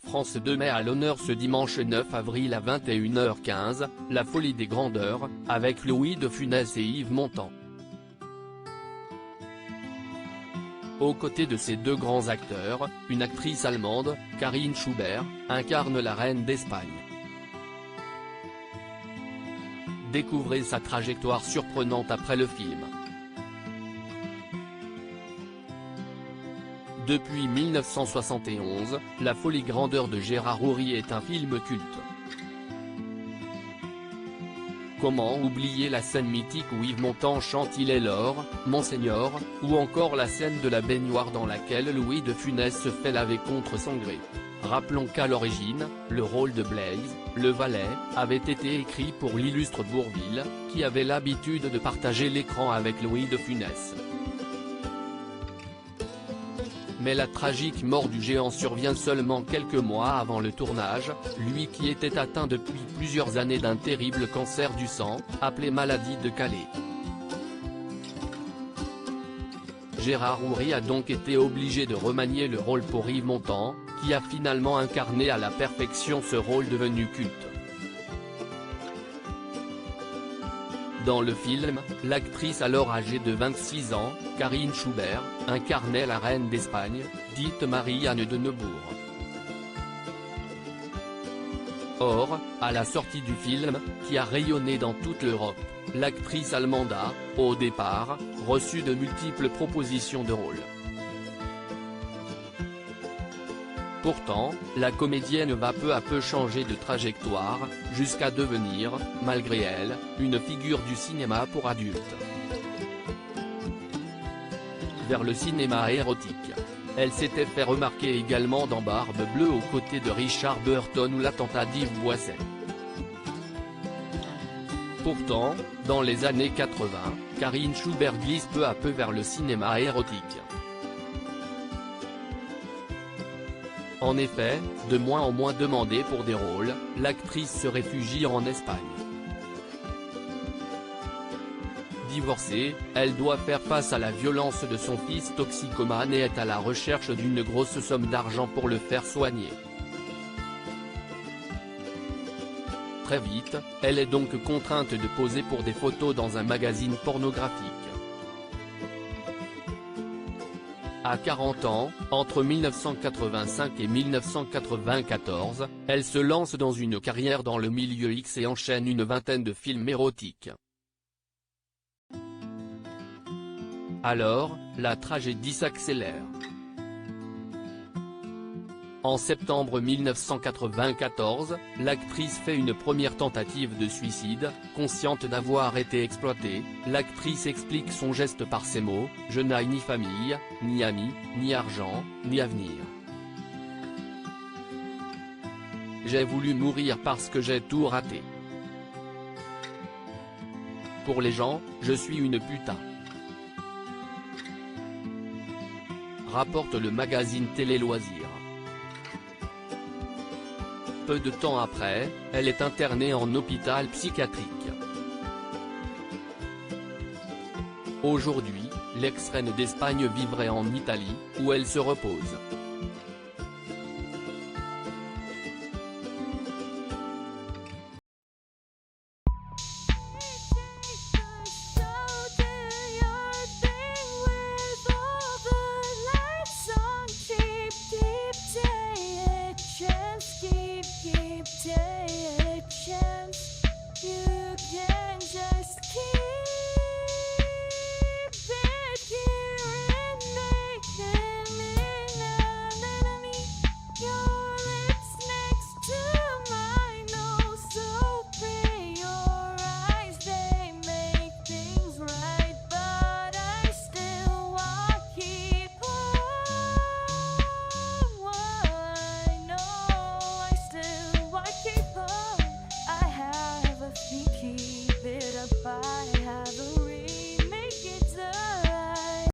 France 2 met à l'honneur ce dimanche 9 avril à 21h15, La folie des grandeurs, avec Louis de Funès et Yves Montand. Aux côtés de ces deux grands acteurs, une actrice allemande, Karin Schubert, incarne la reine d'Espagne. Découvrez sa trajectoire surprenante après le film. Depuis 1971, La folie grandeur de Gérard Houry est un film culte. Comment oublier la scène mythique où Yves Montand chante Il est l'or, Monseigneur, ou encore la scène de la baignoire dans laquelle Louis de Funès se fait laver contre son gré. Rappelons qu'à l'origine, le rôle de Blaise, le valet, avait été écrit pour l'illustre Bourvil, qui avait l'habitude de partager l'écran avec Louis de Funès. Mais la tragique mort du géant survient seulement quelques mois avant le tournage, lui qui était atteint depuis plusieurs années d'un terrible cancer du sang, appelé maladie de Calais. Gérard Houry a donc été obligé de remanier le rôle pour Yves Montand, qui a finalement incarné à la perfection ce rôle devenu culte. Dans le film, l'actrice alors âgée de 26 ans, Karin Schubert, incarnait la reine d'Espagne, dite Marie-Anne de Neubourg. Or, à la sortie du film, qui a rayonné dans toute l'Europe, l'actrice allemande a, au départ, reçu de multiples propositions de rôle. Pourtant, la comédienne va peu à peu changer de trajectoire, jusqu'à devenir, malgré elle, une figure du cinéma pour adultes. Vers le cinéma érotique. Elle s'était fait remarquer également dans Barbe Bleue aux côtés de Richard Burton ou l'attentat d'Yves Boisset. Pourtant, dans les années 80, Karin Schubert glisse peu à peu vers le cinéma érotique. En effet, de moins en moins demandée pour des rôles, l'actrice se réfugie en Espagne. Divorcée, elle doit faire face à la violence de son fils toxicomane et est à la recherche d'une grosse somme d'argent pour le faire soigner. Très vite, elle est donc contrainte de poser pour des photos dans un magazine pornographique. À 40 ans, entre 1985 et 1994, elle se lance dans une carrière dans le milieu X et enchaîne une vingtaine de films érotiques. Alors, la tragédie s'accélère. En septembre 1994, l'actrice fait une première tentative de suicide, consciente d'avoir été exploitée. L'actrice explique son geste par ces mots: « Je n'ai ni famille, ni amis, ni argent, ni avenir. J'ai voulu mourir parce que j'ai tout raté. Pour les gens, je suis une putain », rapporte le magazine Télé Loisirs. Peu de temps après, elle est internée en hôpital psychiatrique. Aujourd'hui, l'ex-reine d'Espagne vivrait en Italie, où elle se repose.